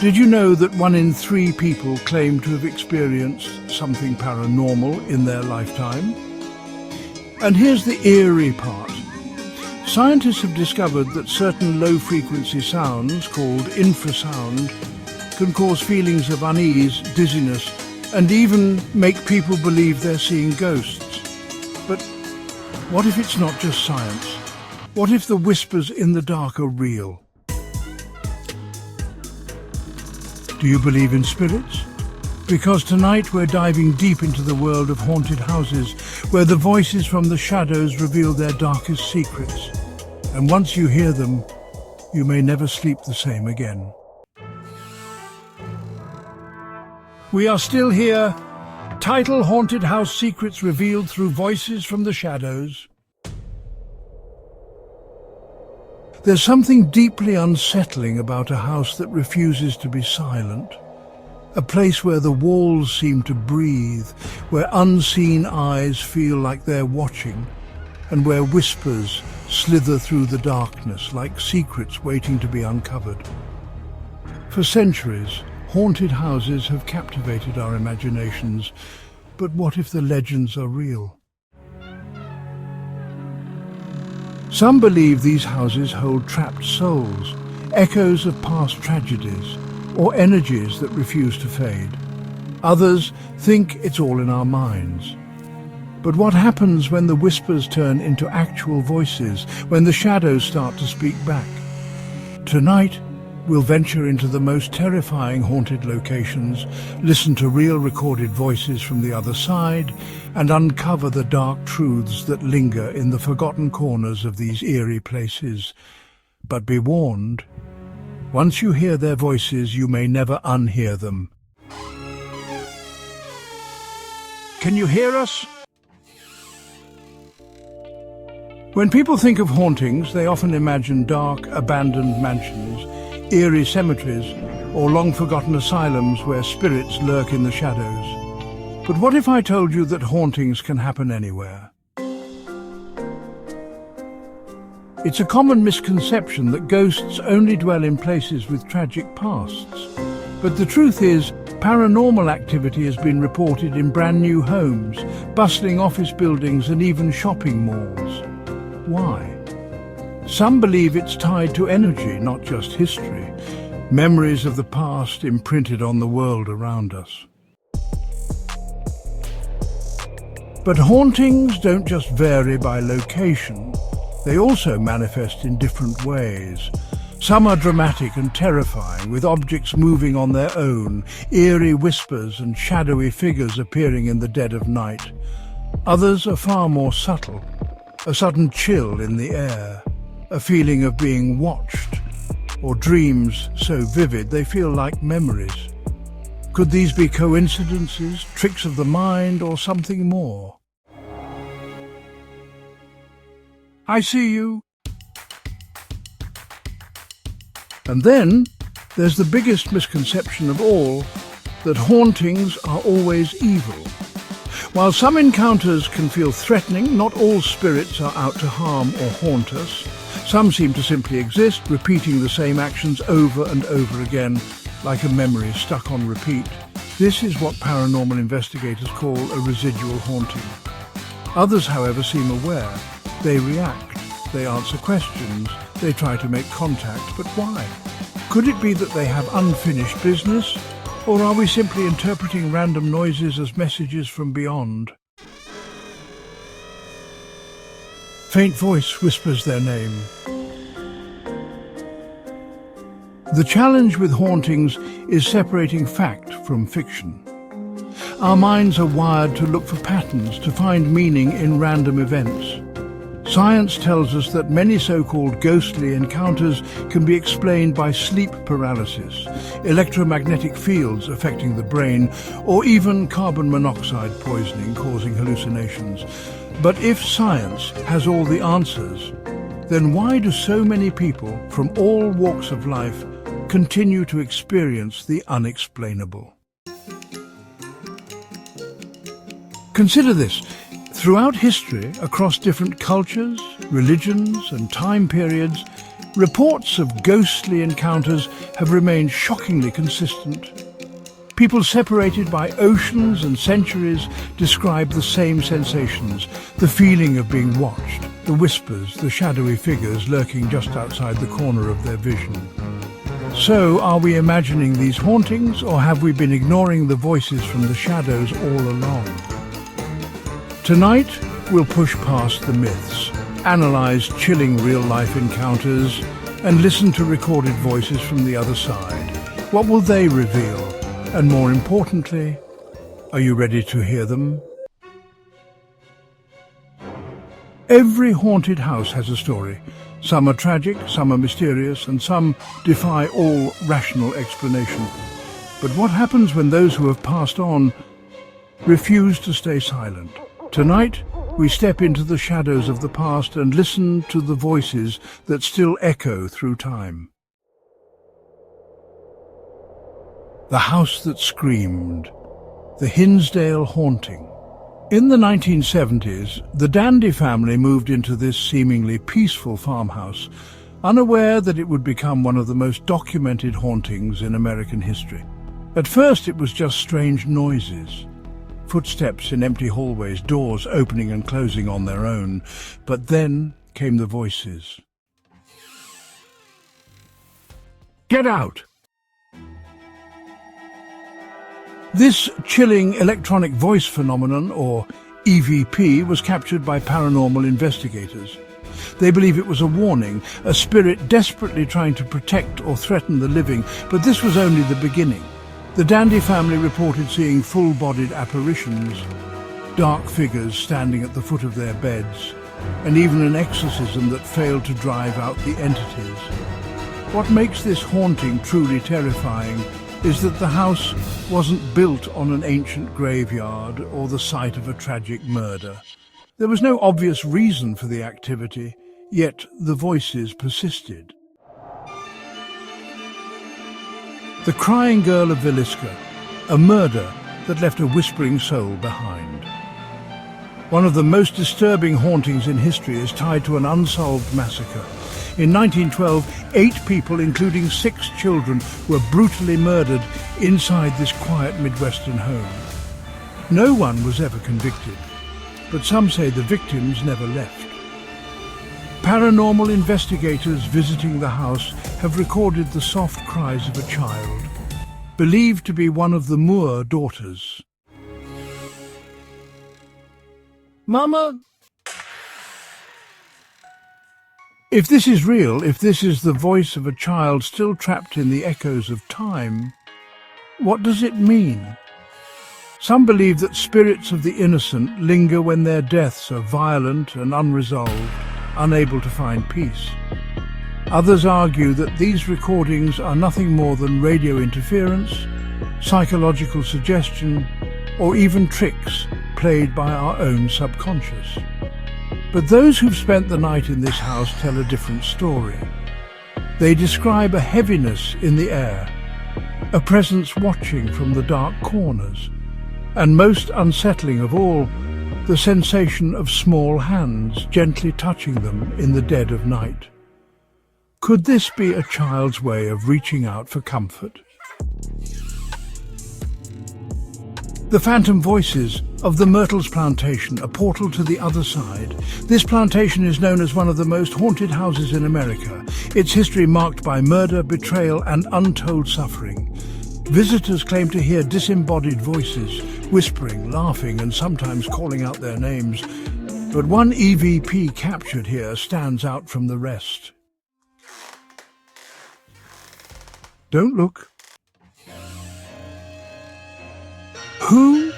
Did you know that 1 in 3 people claim to have experienced something paranormal in their lifetime? And here's the eerie part. Scientists have discovered that certain low-frequency sounds, called infrasound, can cause feelings of unease, dizziness, and even make people believe they're seeing ghosts. But what if it's not just science? What if the whispers in the dark are real? Do you believe in spirits? Because tonight we're diving deep into the world of haunted houses, where the voices from the shadows reveal their darkest secrets. And once you hear them, you may never sleep the same again. We are still here. Title: Haunted House Secrets Revealed Through Voices from the Shadows. There's something deeply unsettling about a house that refuses to be silent. A place where the walls seem to breathe, where unseen eyes feel like they're watching, and where whispers slither through the darkness like secrets waiting to be uncovered. For centuries, haunted houses have captivated our imaginations, but what if the legends are real? Some believe these houses hold trapped souls, echoes of past tragedies, or energies that refuse to fade. Others think it's all in our minds. But what happens when the whispers turn into actual voices, when the shadows start to speak back? Tonight, we'll venture into the most terrifying haunted locations, listen to real recorded voices from the other side, and uncover the dark truths that linger in the forgotten corners of these eerie places. But be warned, once you hear their voices, you may never unhear them. Can you hear us? When people think of hauntings, they often imagine dark, abandoned mansions, eerie cemeteries, or long-forgotten asylums where spirits lurk in the shadows. But what if I told you that hauntings can happen anywhere? It's a common misconception that ghosts only dwell in places with tragic pasts. But the truth is, paranormal activity has been reported in brand new homes, bustling office buildings, and even shopping malls. Why? Some believe it's tied to energy, not just history, memories of the past imprinted on the world around us. But hauntings don't just vary by location. They also manifest in different ways. Some are dramatic and terrifying, with objects moving on their own, eerie whispers and shadowy figures appearing in the dead of night. Others are far more subtle, a sudden chill in the air, a feeling of being watched, or dreams so vivid they feel like memories. Could these be coincidences, tricks of the mind, or something more? I see you. And then there's the biggest misconception of all, that hauntings are always evil. While some encounters can feel threatening, not all spirits are out to harm or haunt us. Some seem to simply exist, repeating the same actions over and over again, like a memory stuck on repeat. This is what paranormal investigators call a residual haunting. Others, however, seem aware. They react, they answer questions, they try to make contact, but why? Could it be that they have unfinished business? Or are we simply interpreting random noises as messages from beyond? Faint voice whispers their name. The challenge with hauntings is separating fact from fiction. Our minds are wired to look for patterns, to find meaning in random events. Science tells us that many so-called ghostly encounters can be explained by sleep paralysis, electromagnetic fields affecting the brain, or even carbon monoxide poisoning causing hallucinations. But if science has all the answers, then why do so many people from all walks of life continue to experience the unexplainable? Consider this. Throughout history, across different cultures, religions, and time periods, Reports of ghostly encounters have remained shockingly consistent. People separated by oceans and centuries describe the same sensations, the feeling of being watched, the whispers, the shadowy figures lurking just outside the corner of their vision. So, are we imagining these hauntings, or have we been ignoring the voices from the shadows all along? Tonight, we'll push past the myths, analyze chilling real-life encounters, and listen to recorded voices from the other side. What will they reveal? And more importantly, are you ready to hear them? Every haunted house has a story. Some are tragic, some are mysterious, and some defy all rational explanation. But what happens when those who have passed on refuse to stay silent? Tonight, we step into the shadows of the past and listen to the voices that still echo through time. The House That Screamed, the Hinsdale Haunting. In the 1970s, the Dandy family moved into this seemingly peaceful farmhouse, unaware that it would become one of the most documented hauntings in American history. At first, it was just strange noises. Footsteps in empty hallways, doors opening and closing on their own. But then came the voices. Get out! This chilling electronic voice phenomenon, or EVP, was captured by paranormal investigators. They believe it was a warning, a spirit desperately trying to protect or threaten the living, but this was only the beginning. The Dandy family reported seeing full-bodied apparitions, dark figures standing at the foot of their beds, and even an exorcism that failed to drive out the entities. What makes this haunting truly terrifying is that the house wasn't built on an ancient graveyard or the site of a tragic murder. There was no obvious reason for the activity, yet the voices persisted. The Crying Girl of Villisca, a murder that left a whispering soul behind. One of the most disturbing hauntings in history is tied to an unsolved massacre. In 1912, 8 people, including 6 children, were brutally murdered inside this quiet Midwestern home. No one was ever convicted, but some say the victims never left. Paranormal investigators visiting the house have recorded the soft cries of a child, believed to be one of the Moore daughters. Mama? If this is real, if this is the voice of a child still trapped in the echoes of time, what does it mean? Some believe that spirits of the innocent linger when their deaths are violent and unresolved, unable to find peace. Others argue that these recordings are nothing more than radio interference, psychological suggestion, or even tricks played by our own subconscious. But those who've spent the night in this house tell a different story. They describe a heaviness in the air, a presence watching from the dark corners, and most unsettling of all, the sensation of small hands gently touching them in the dead of night. Could this be a child's way of reaching out for comfort? The phantom voices of the Myrtles Plantation, a portal to the other side. This plantation is known as one of the most haunted houses in America, its history marked by murder, betrayal, and untold suffering. Visitors claim to hear disembodied voices, whispering, laughing, and sometimes calling out their names. But one EVP captured here stands out from the rest. Don't look. Who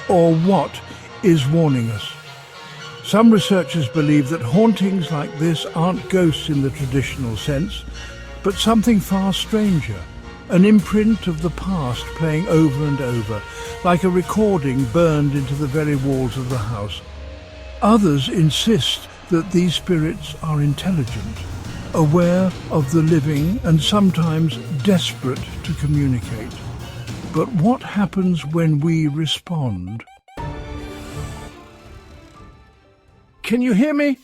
or what is warning us? Some researchers believe that hauntings like this aren't ghosts in the traditional sense, but something far stranger, an imprint of the past playing over and over, like a recording burned into the very walls of the house. Others insist that these spirits are intelligent, aware of the living and sometimes desperate to communicate. But what happens when we respond? Can you hear me?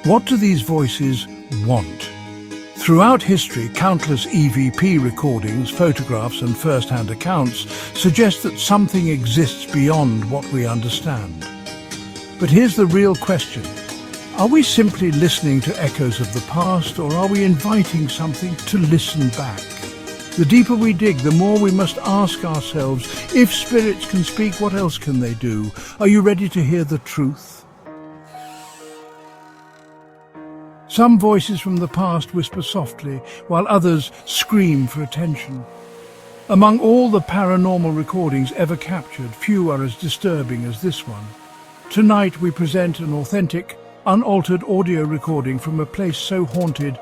What do these voices want? Throughout history, countless EVP recordings, photographs and first-hand accounts suggest that something exists beyond what we understand. But here's the real question. Are we simply listening to echoes of the past, or are we inviting something to listen back? The deeper we dig, the more we must ask ourselves, if spirits can speak, what else can they do? Are you ready to hear the truth? Some voices from the past whisper softly, while others scream for attention. Among all the paranormal recordings ever captured, few are as disturbing as this one. Tonight we present an authentic, unaltered audio recording from a place so haunted,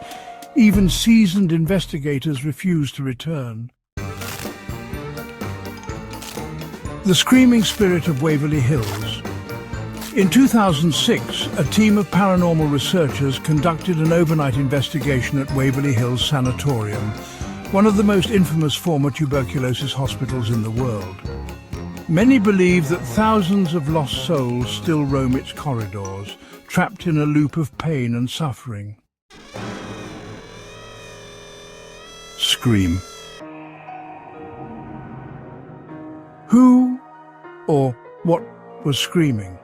even seasoned investigators refuse to return. The Screaming Spirit of Waverly Hills. In 2006, a team of paranormal researchers conducted an overnight investigation at Waverly Hills Sanatorium, one of the most infamous former tuberculosis hospitals in the world. Many believe that thousands of lost souls still roam its corridors, trapped in a loop of pain and suffering. Scream. Who or what was screaming?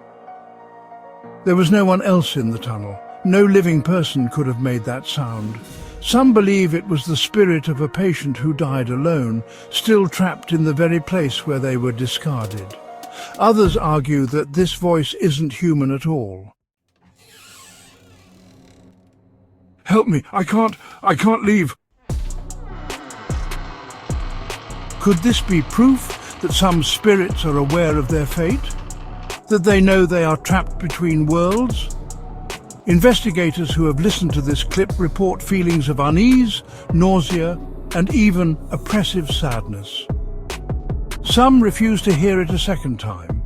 There was no one else in the tunnel. No living person could have made that sound. Some believe it was the spirit of a patient who died alone, still trapped in the very place where they were discarded. Others argue that this voice isn't human at all. Help me, I can't leave. Could this be proof that some spirits are aware of their fate? That they know they are trapped between worlds? Investigators who have listened to this clip report feelings of unease, nausea, and even oppressive sadness. Some refuse to hear it a second time.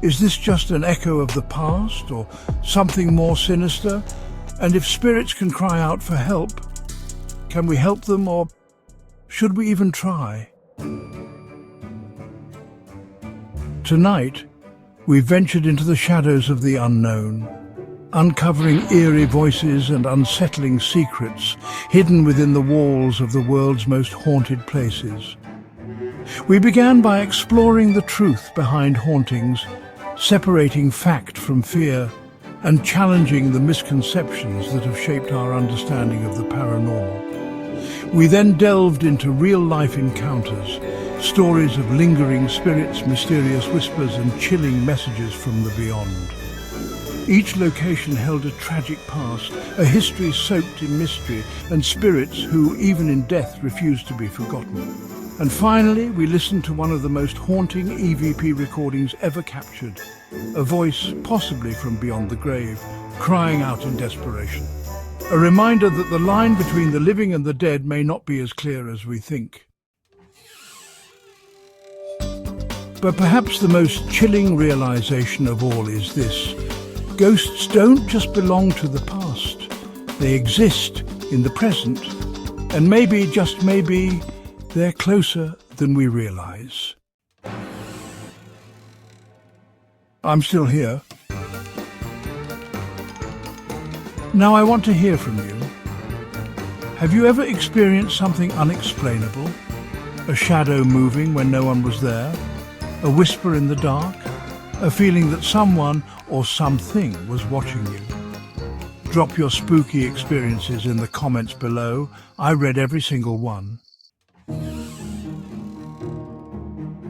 Is this just an echo of the past, or something more sinister? And if spirits can cry out for help, can we help them, or should we even try? Tonight, we ventured into the shadows of the unknown, uncovering eerie voices and unsettling secrets hidden within the walls of the world's most haunted places. We began by exploring the truth behind hauntings, separating fact from fear, and challenging the misconceptions that have shaped our understanding of the paranormal. We then delved into real-life encounters, stories of lingering spirits, mysterious whispers, and chilling messages from the beyond. Each location held a tragic past, a history soaked in mystery, and spirits who, even in death, refused to be forgotten. And finally, we listened to one of the most haunting EVP recordings ever captured, a voice possibly from beyond the grave, crying out in desperation. A reminder that the line between the living and the dead may not be as clear as we think. But perhaps the most chilling realization of all is this: ghosts don't just belong to the past. They exist in the present, and maybe, just maybe, they're closer than we realize. I'm still here. Now I want to hear from you. Have you ever experienced something unexplainable? A shadow moving when no one was there? A whisper in the dark? A feeling that someone or something was watching you? Drop your spooky experiences in the comments below. I read every single one.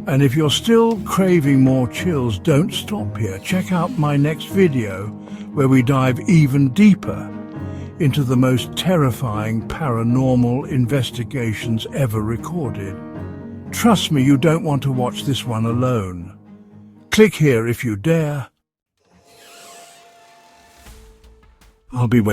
And if you're still craving more chills, don't stop here. Check out my next video, where we dive even deeper into the most terrifying paranormal investigations ever recorded. Trust me, you don't want to watch this one alone. Click here if you dare. I'll be waiting.